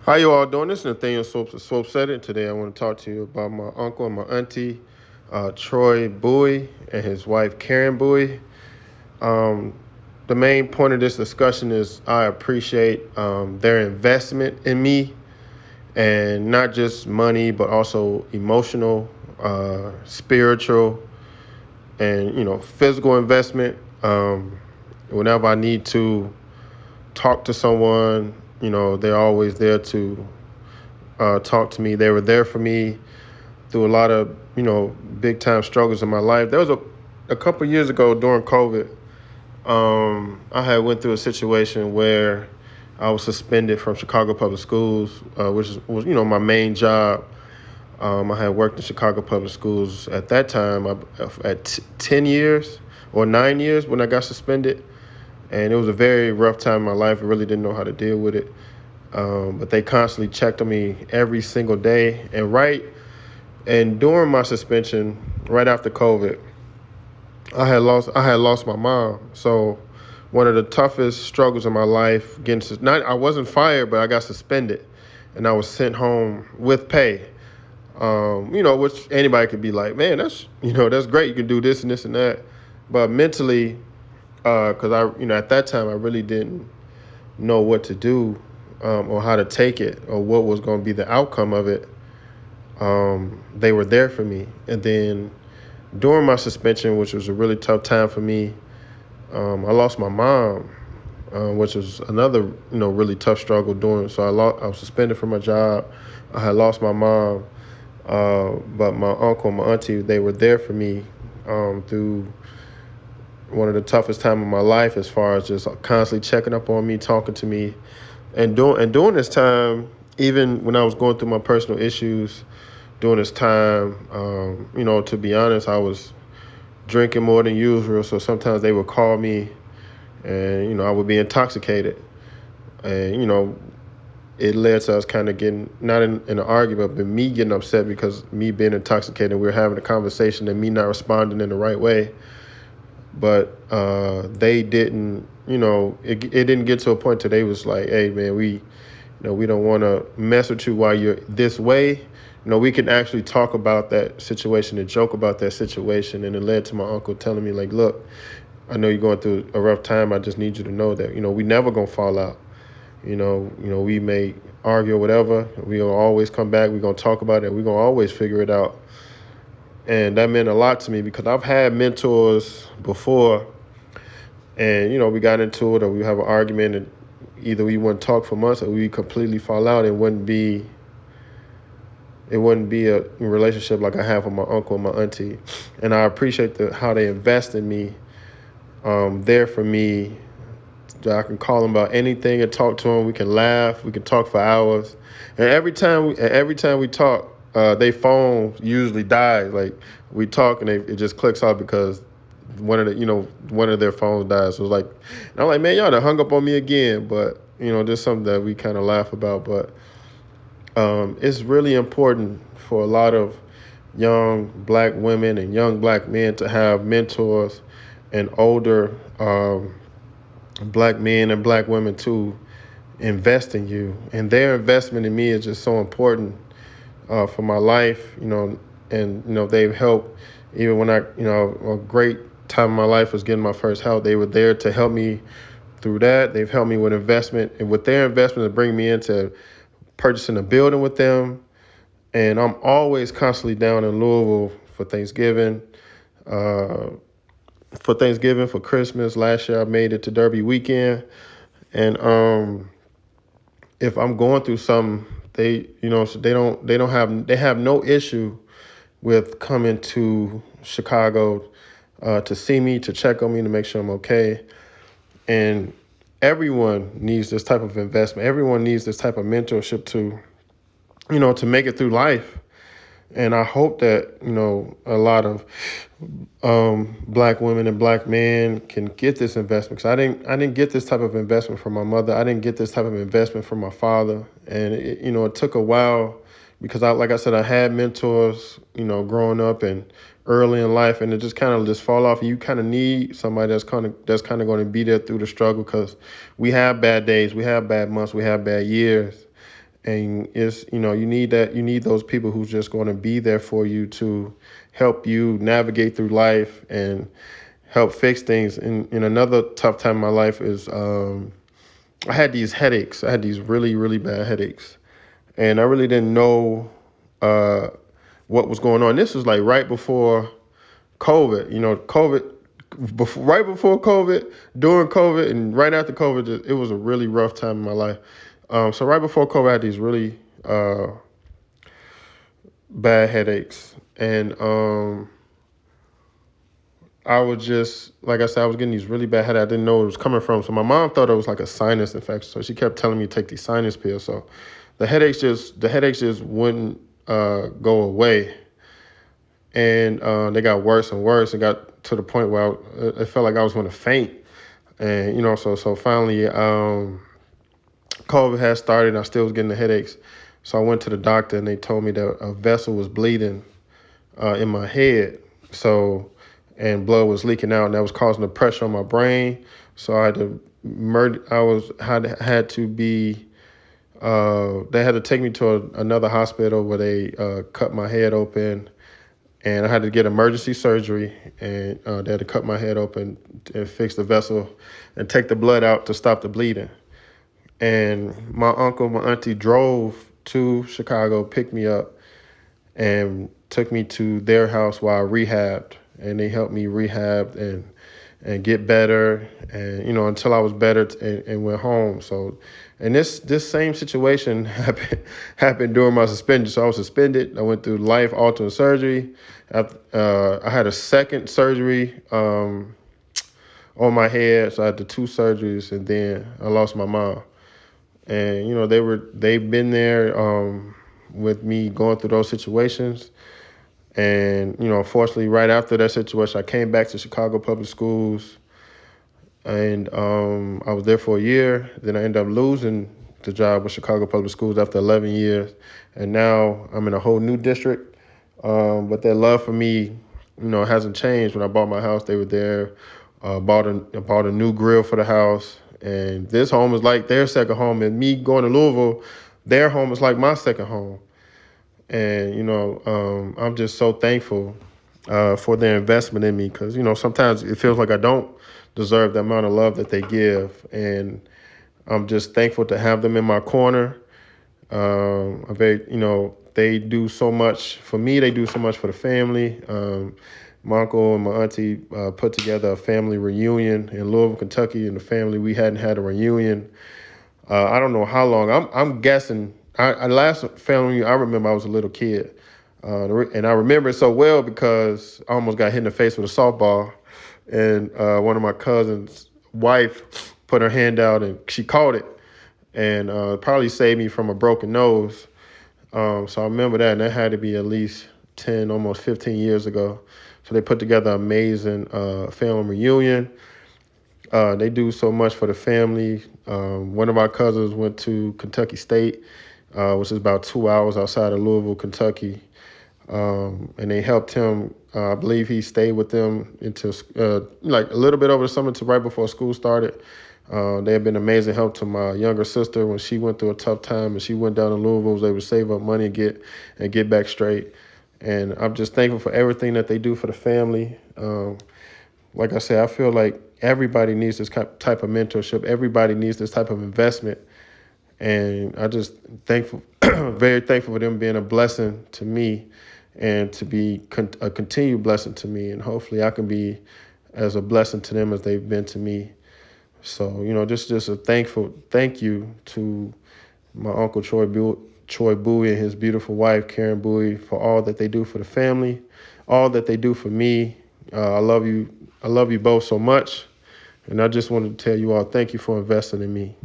How you all doing? This is Nathaniel Swope said it. Today I want to talk to you about my uncle and my auntie, Troy Bowie, and his wife, Karen Bowie. Um, the main point of this discussion is I appreciate their investment in me, and not just money, but also emotional, spiritual, and physical investment. Whenever I need to talk to someone, they're always there to talk to me. They were there for me through a lot of, big time struggles in my life. There was a couple years ago during COVID, I had went through a situation where I was suspended from Chicago Public Schools, was my main job. I had worked in Chicago Public Schools at that time at 10 years or 9 years when I got suspended. And it was a very rough time in my life. I really didn't know how to deal with it. But they constantly checked on me every single day. And during my suspension, right after COVID, I had lost my mom. So one of the toughest struggles in my life, I wasn't fired, but I got suspended, and I was sent home with pay. Which anybody could be like, man, that's great. You can do this and this and that. But mentally, because at that time I really didn't know what to do, or how to take it, or what was going to be the outcome of it. They were there for me. And then during my suspension, which was a really tough time for me, I lost my mom, which was another really tough struggle during. So I was suspended from my job. I had lost my mom, but my uncle and my auntie, they were there for me through one of the toughest time of my life, as far as just constantly checking up on me, talking to me. And during this time, even when I was going through my personal issues, during this time, to be honest, I was drinking more than usual. So sometimes they would call me, and I would be intoxicated, and it led to us kind of getting not in an argument, but me getting upset because me being intoxicated. We were having a conversation and me not responding in the right way. But they didn't, it didn't get to a point till they was like, hey, man, we don't want to mess with you while you're this way. We can actually talk about that situation and joke about that situation. And it led to my uncle telling me, like, look, I know you're going through a rough time. I just need you to know that, we never going to fall out. We may argue or whatever. We'll always come back. We're going to talk about it. We're going to always figure it out. And that meant a lot to me because I've had mentors before, and we got into it, or we have an argument, and either we wouldn't talk for months or we completely fall out. It wouldn't be a relationship like I have with my uncle and my auntie. And I appreciate how they invest in me, there for me. That I can call them about anything and talk to them. We can laugh. We can talk for hours. And every time we talk, their phone usually dies. Like, we talk and it just clicks off because one of their phones dies. So it's like, and I'm like, man, y'all done hung up on me again. But there's something that we kind of laugh about. But it's really important for a lot of young black women and young black men to have mentors and older black men and black women to invest in you. And their investment in me is just so important for my life, and they've helped even when a great time in my life was getting my first help. They were there to help me through that. They've helped me with investment, and with their investment to bring me into purchasing a building with them. And I'm always constantly down in Louisville for Thanksgiving, for Christmas. Last year I made it to Derby weekend. And if I'm going through something, so they have no issue with coming to Chicago to see me, to check on me, to make sure I'm okay. And everyone needs this type of investment. Everyone needs this type of mentorship to make it through life. And I hope that, a lot of black women and black men can get this investment. Because I didn't get this type of investment from my mother. I didn't get this type of investment from my father. And, it took a while because, like I said, I had mentors, growing up and early in life. And it just kind of just fall off. And you kind of need somebody that's kind of going to be there through the struggle, because we have bad days. We have bad months. We have bad years. And it's, you need those people who's just going to be there for you to help you navigate through life and help fix things. And another tough time in my life is I had these headaches. I had these really, really bad headaches. And I really didn't know uh, what was going on. This was like right before COVID. Right before COVID, during COVID, and right after COVID, it was a really rough time in my life. So right before COVID, I had these really bad headaches. And I was just, like I said, I was getting these really bad headaches. I didn't know where it was coming from. So my mom thought it was like a sinus infection. So she kept telling me to take these sinus pills. So the headaches just wouldn't go away. And they got worse and worse. It got to the point where it felt like I was going to faint. And, so finally, COVID had started and I still was getting the headaches. So I went to the doctor and they told me that a vessel was bleeding in my head. And blood was leaking out, and that was causing the pressure on my brain. So I had to they had to take me to another hospital where they cut my head open, and I had to get emergency surgery, and they had to cut my head open and fix the vessel and take the blood out to stop the bleeding. And my uncle, my auntie drove to Chicago, picked me up, and took me to their house while I rehabbed. And they helped me rehab and get better, and until I was better and went home. So, and this same situation happened during my suspension. So I was suspended. I went through life-altering surgery. I had a second surgery on my head, so I had the two surgeries, and then I lost my mom. And they've been there with me going through those situations. And, unfortunately, right after that situation, I came back to Chicago Public Schools, and I was there for a year. Then I ended up losing the job with Chicago Public Schools after 11 years. And now I'm in a whole new district. But their love for me, hasn't changed. When I bought my house, they were there. Bought a new grill for the house. And this home is like their second home. And me going to Louisville, their home is like my second home. And, I'm just so thankful for their investment in me, because, sometimes it feels like I don't deserve the amount of love that they give. And I'm just thankful to have them in my corner. They do so much for me. They do so much for the family. My uncle and my auntie put together a family reunion in Louisville, Kentucky, and the family, we hadn't had a reunion. I don't know how long. I'm guessing. Last family I remember, I was a little kid, and I remember it so well because I almost got hit in the face with a softball, and one of my cousin's wife put her hand out and she caught it, and probably saved me from a broken nose. So I remember that, and that had to be at least 10, almost 15 years ago. So they put together an amazing family reunion. They do so much for the family. One of our cousins went to Kentucky State, which is about 2 hours outside of Louisville, Kentucky. And they helped him. I believe he stayed with them until like a little bit over the summer to right before school started. They have been amazing help to my younger sister when she went through a tough time and she went down to Louisville, was able to save up money and get back straight. And I'm just thankful for everything that they do for the family. Like I said, I feel like everybody needs this type of mentorship. Everybody needs this type of investment. And I just thankful, very thankful for them being a blessing to me and to be a continued blessing to me. And hopefully I can be as a blessing to them as they've been to me. So, just a thank you to my uncle Troy Bowie and his beautiful wife, Karen Bowie, for all that they do for the family, all that they do for me. I love you. I love you both so much. And I just wanted to tell you all, thank you for investing in me.